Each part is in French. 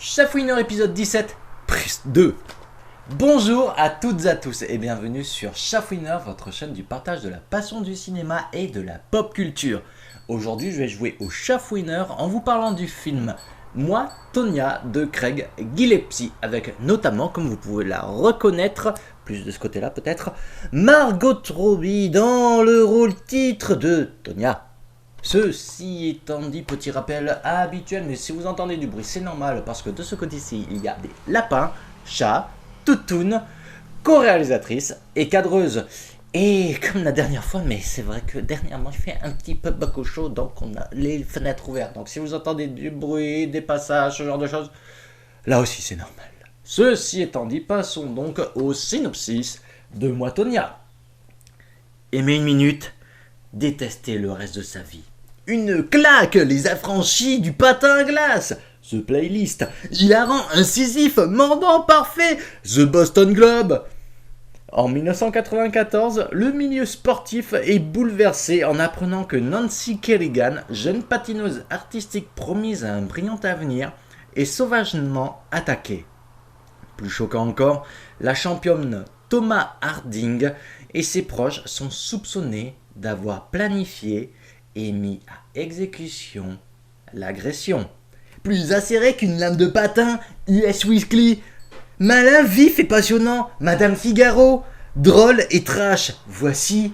Chafouineur épisode 17, prise 2. Bonjour à toutes et à tous et bienvenue sur Chafouineur, votre chaîne du partage de la passion du cinéma et de la pop culture. Aujourd'hui, je vais jouer au Chafouineur en vous parlant du film Moi, Tonya de Craig Gillespie, avec notamment, comme vous pouvez la reconnaître, plus de ce côté-là peut-être, Margot Robbie dans le rôle titre de Tonya. Ceci étant dit, petit rappel habituel, mais si vous entendez du bruit, c'est normal parce que de ce côté-ci, il y a des lapins, chats, toutounes, co-réalisatrice et cadreuse. Et comme la dernière fois, mais c'est vrai que dernièrement, il fait un petit peu baco chaud, donc on a les fenêtres ouvertes. Donc si vous entendez du bruit, des passages, ce genre de choses, là aussi c'est normal. Ceci étant dit, passons donc au synopsis de Moi, Tonya. Aimer une minute, détester le reste de sa vie. Une claque, les affranchis du patin à glace. The Playlist, hilarant, incisif, mordant, parfait. The Boston Globe. En 1994, le milieu sportif est bouleversé en apprenant que Nancy Kerrigan, jeune patineuse artistique promise à un brillant avenir, est sauvagement attaquée. Plus choquant encore, la championne Tonya Harding et ses proches sont soupçonnés d'avoir planifié et mis à exécution l'agression. Plus acéré qu'une lame de patin, US Weekly. Malin, vif et passionnant, Madame Figaro. Drôle et trash, voici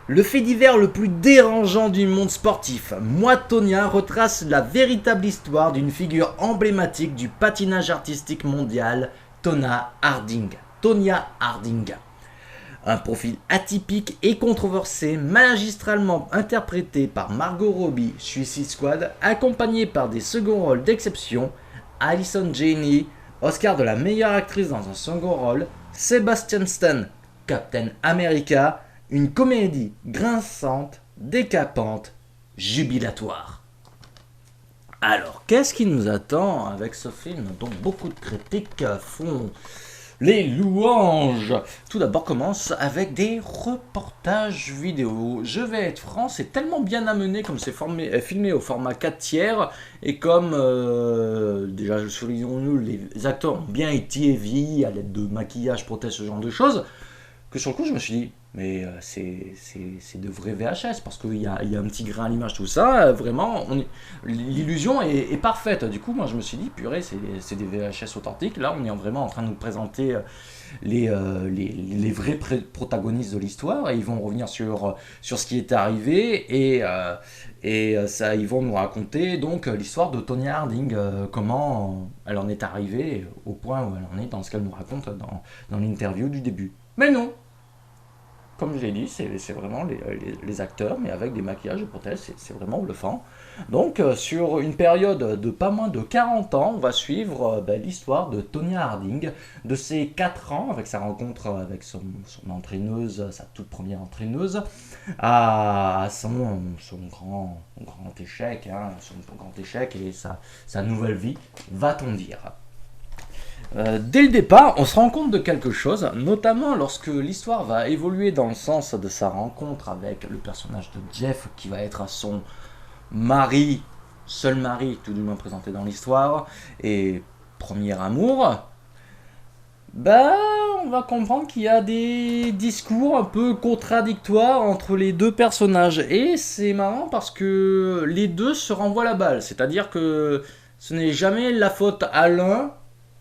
le fait divers le plus dérangeant du monde sportif. Moi, Tonya retrace la véritable histoire d'une figure emblématique du patinage artistique mondial, Tonya Harding. Un profil atypique et controversé, magistralement interprété par Margot Robbie, Suicide Squad, accompagné par des seconds rôles d'exception, Allison Janney, Oscar de la meilleure actrice dans un second rôle, Sebastian Stan, Captain America, une comédie grinçante, décapante, jubilatoire. Alors, qu'est-ce qui nous attend avec ce film dont beaucoup de critiques font les louanges? Tout d'abord commence avec des reportages vidéo. Je vais être franc, c'est tellement bien amené comme c'est filmé au format 4 tiers et comme déjà soulignons-nous, les acteurs ont bien été vieillis à l'aide de maquillage, prothèses, ce genre de choses, que sur le coup je me suis dit mais c'est de vrais VHS parce qu'il y a un petit grain à l'image, tout ça, vraiment, l'illusion est parfaite. Du coup, moi je me suis dit, purée, c'est des VHS authentiques. Là, on est vraiment en train de nous présenter les vrais protagonistes de l'histoire et ils vont revenir sur ce qui est arrivé et ça, ils vont nous raconter donc l'histoire de Tonya Harding, comment elle en est arrivée au point où elle en est dans ce qu'elle nous raconte dans l'interview du début. Mais non! Comme je l'ai dit, c'est vraiment les acteurs, mais avec des maquillages et prothèses, c'est vraiment bluffant. Donc, sur une période de pas moins de 40 ans, on va suivre l'histoire de Tonya Harding, de ses 4 ans, avec sa rencontre avec son entraîneuse, sa toute première entraîneuse, à son grand échec, son grand échec et sa nouvelle vie, va-t-on dire. Dès le départ, on se rend compte de quelque chose, notamment lorsque l'histoire va évoluer dans le sens de sa rencontre avec le personnage de Jeff, qui va être son mari, seul mari, tout du moins présenté dans l'histoire, et premier amour. On va comprendre qu'il y a des discours un peu contradictoires entre les deux personnages. Et c'est marrant parce que les deux se renvoient la balle, c'est-à-dire que ce n'est jamais la faute à l'un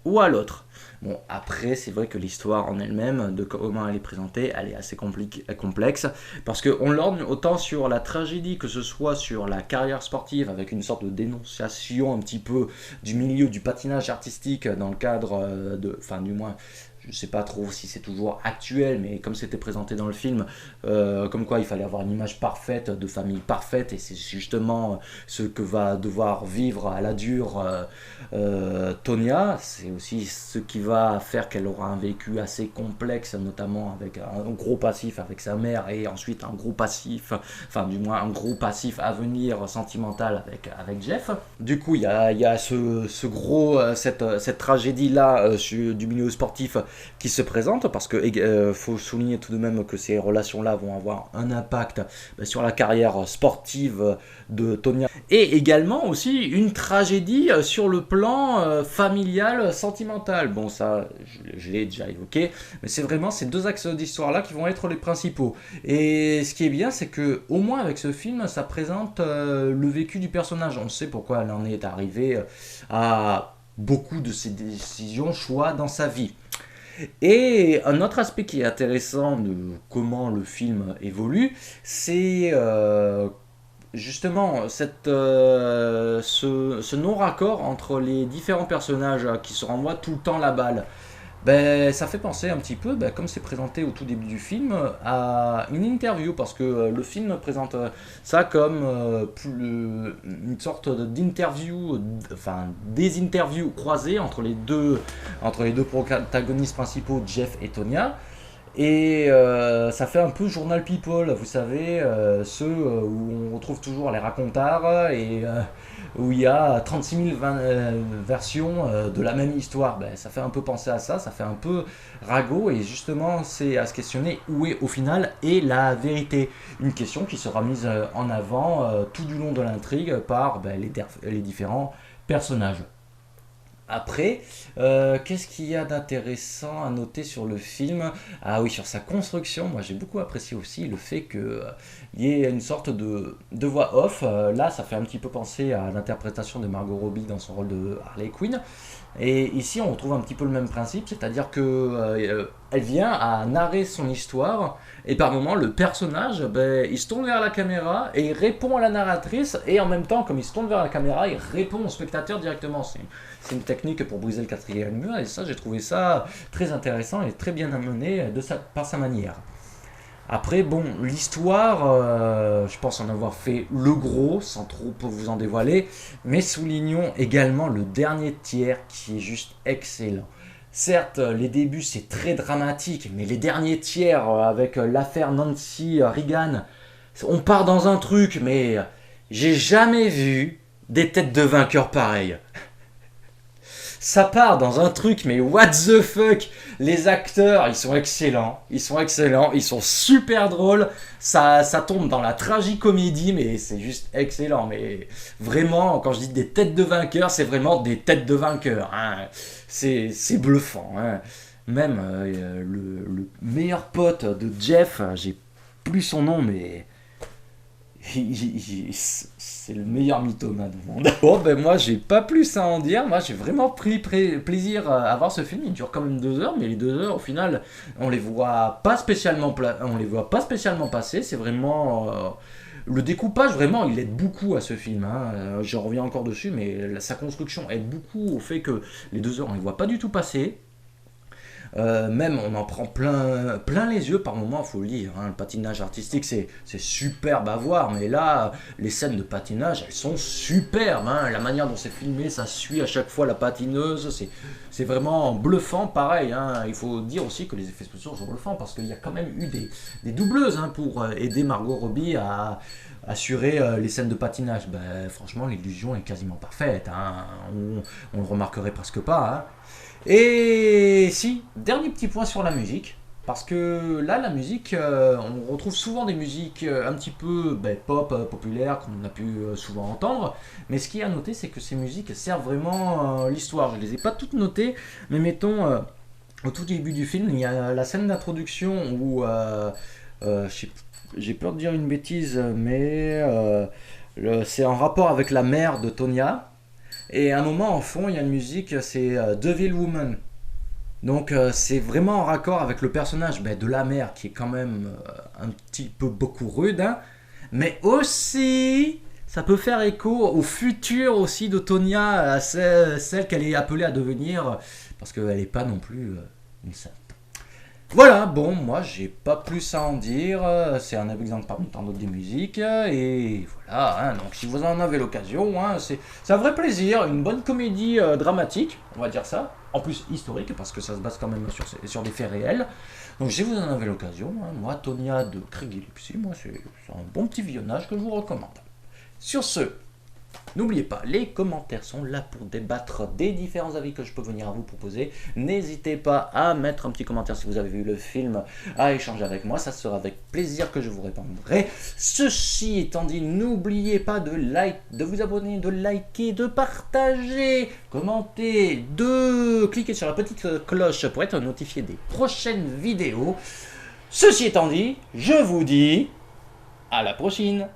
ou à l'autre. Bon, après, c'est vrai que l'histoire en elle-même, de comment elle est présentée, elle est assez complexe, parce qu'on lorgne autant sur la tragédie que ce soit sur la carrière sportive, avec une sorte de dénonciation un petit peu du milieu du patinage artistique dans le cadre du moins, je sais pas trop si c'est toujours actuel, mais comme c'était présenté dans le film, comme quoi il fallait avoir une image parfaite, de famille parfaite, et c'est justement ce que va devoir vivre à la dure Tonya. C'est aussi ce qui va faire qu'elle aura un vécu assez complexe, notamment avec un gros passif avec sa mère, et ensuite un gros passif, un gros passif à venir sentimental avec Jeff. Du coup, il y a cette tragédie-là du milieu sportif qui se présentent, parce que faut souligner tout de même que ces relations-là vont avoir un impact sur la carrière sportive de Tonya, et également aussi une tragédie sur le plan familial, sentimental. Bon, ça, je l'ai déjà évoqué, mais c'est vraiment ces deux axes d'histoire-là qui vont être les principaux. Et ce qui est bien, c'est que au moins avec ce film, ça présente le vécu du personnage. On sait pourquoi elle en est arrivée à beaucoup de ses décisions, choix dans sa vie. Et un autre aspect qui est intéressant de comment le film évolue, c'est justement ce non-raccord entre les différents personnages qui se renvoient tout le temps la balle. Ben, ça fait penser un petit peu, ben, comme c'est présenté au tout début du film, à une interview, parce que le film présente ça comme une sorte d'interview, enfin des interviews croisées entre les deux protagonistes principaux, Jeff et Tonya. Et ça fait un peu journal People, vous savez, ceux où on retrouve toujours les racontars et où il y a 36 000 versions de la même histoire. Ben, ça fait un peu penser à ça fait un peu ragot, et justement c'est à se questionner où est au final et la vérité. Une question qui sera mise en avant tout du long de l'intrigue par les différents personnages. Après, qu'est-ce qu'il y a d'intéressant à noter sur le film? Ah oui, sur sa construction, moi j'ai beaucoup apprécié aussi le fait qu'il y ait une sorte de voix off. Là, ça fait un petit peu penser à l'interprétation de Margot Robbie dans son rôle de Harley Quinn. Et ici, on retrouve un petit peu le même principe, c'est-à-dire que elle vient à narrer son histoire, et par moments, le personnage, ben, il se tourne vers la caméra et il répond à la narratrice, et en même temps, comme il se tourne vers la caméra, il répond au spectateur directement. C'est une technique pour briser le quatrième mur, et ça, j'ai trouvé ça très intéressant et très bien amené par sa manière. Après, bon, l'histoire, je pense en avoir fait le gros, sans trop vous en dévoiler, mais soulignons également le dernier tiers qui est juste excellent. Certes, les débuts c'est très dramatique, mais les derniers tiers avec l'affaire Nancy Reagan, on part dans un truc, mais j'ai jamais vu des têtes de vainqueurs pareilles. Ça part dans un truc, mais what the fuck. Les acteurs, ils sont excellents, ils sont super drôles, ça tombe dans la tragicomédie, mais c'est juste excellent. Mais vraiment, quand je dis des têtes de vainqueurs, c'est vraiment des têtes de vainqueurs, hein. C'est bluffant, hein. Même le meilleur pote de Jeff, j'ai plus son nom, mais c'est le meilleur mythomane du monde. Bon, ben moi, j'ai pas plus à en dire. Moi, j'ai vraiment pris plaisir à voir ce film. Il dure quand même 2 heures, mais les 2 heures, au final, on les voit pas spécialement, passer. C'est vraiment. Le découpage, vraiment, il aide beaucoup à ce film, hein. Je reviens encore dessus, mais sa construction aide beaucoup au fait que les 2 heures, on les voit pas du tout passer. Même on en prend plein les yeux par moment, faut le dire, hein. Le patinage artistique c'est superbe à voir, mais là les scènes de patinage elles sont superbes, hein. La manière dont c'est filmé, ça suit à chaque fois la patineuse, c'est vraiment bluffant. Pareil, hein. Il faut dire aussi que les effets spéciaux sont bluffants parce qu'il y a quand même eu des doubleuses, hein, pour aider Margot Robbie à assurer les scènes de patinage. Ben, franchement l'illusion est quasiment parfaite, hein. On le remarquerait presque pas, hein. Et si, dernier petit point sur la musique, parce que là, la musique, on retrouve souvent des musiques un petit peu pop, populaires, comme on a pu souvent entendre, mais ce qui est à noter, c'est que ces musiques servent vraiment l'histoire. Je les ai pas toutes notées, mais mettons, au tout début du film, il y a la scène d'introduction où, j'ai peur de dire une bêtise, mais c'est en rapport avec la mère de Tonya. Et à un moment, en fond, il y a une musique, c'est Devil Woman. Donc c'est vraiment en raccord avec le personnage de la mère, qui est quand même un petit peu beaucoup rude, hein. Mais aussi, ça peut faire écho au futur aussi de Tonya, à celle qu'elle est appelée à devenir, parce qu'elle n'est pas non plus une sainte. Voilà, bon, moi j'ai pas plus à en dire, c'est un exemple parmi tant d'autres des musiques, et voilà, hein, donc si vous en avez l'occasion, hein, c'est un vrai plaisir, une bonne comédie dramatique, on va dire ça, en plus historique, parce que ça se base quand même sur des faits réels, donc si vous en avez l'occasion, hein, moi, Tonya de Craig Gillespie, moi c'est un bon petit visionnage que je vous recommande. Sur ce, N'oubliez pas, les commentaires sont là pour débattre des différents avis que je peux venir à vous proposer. N'hésitez pas à mettre un petit commentaire si vous avez vu le film, à échanger avec moi, ça sera avec plaisir que je vous répondrai. Ceci étant dit, n'oubliez pas de vous abonner, de liker, de partager, commenter, de cliquer sur la petite cloche pour être notifié des prochaines vidéos. Ceci étant dit, je vous dis à la prochaine.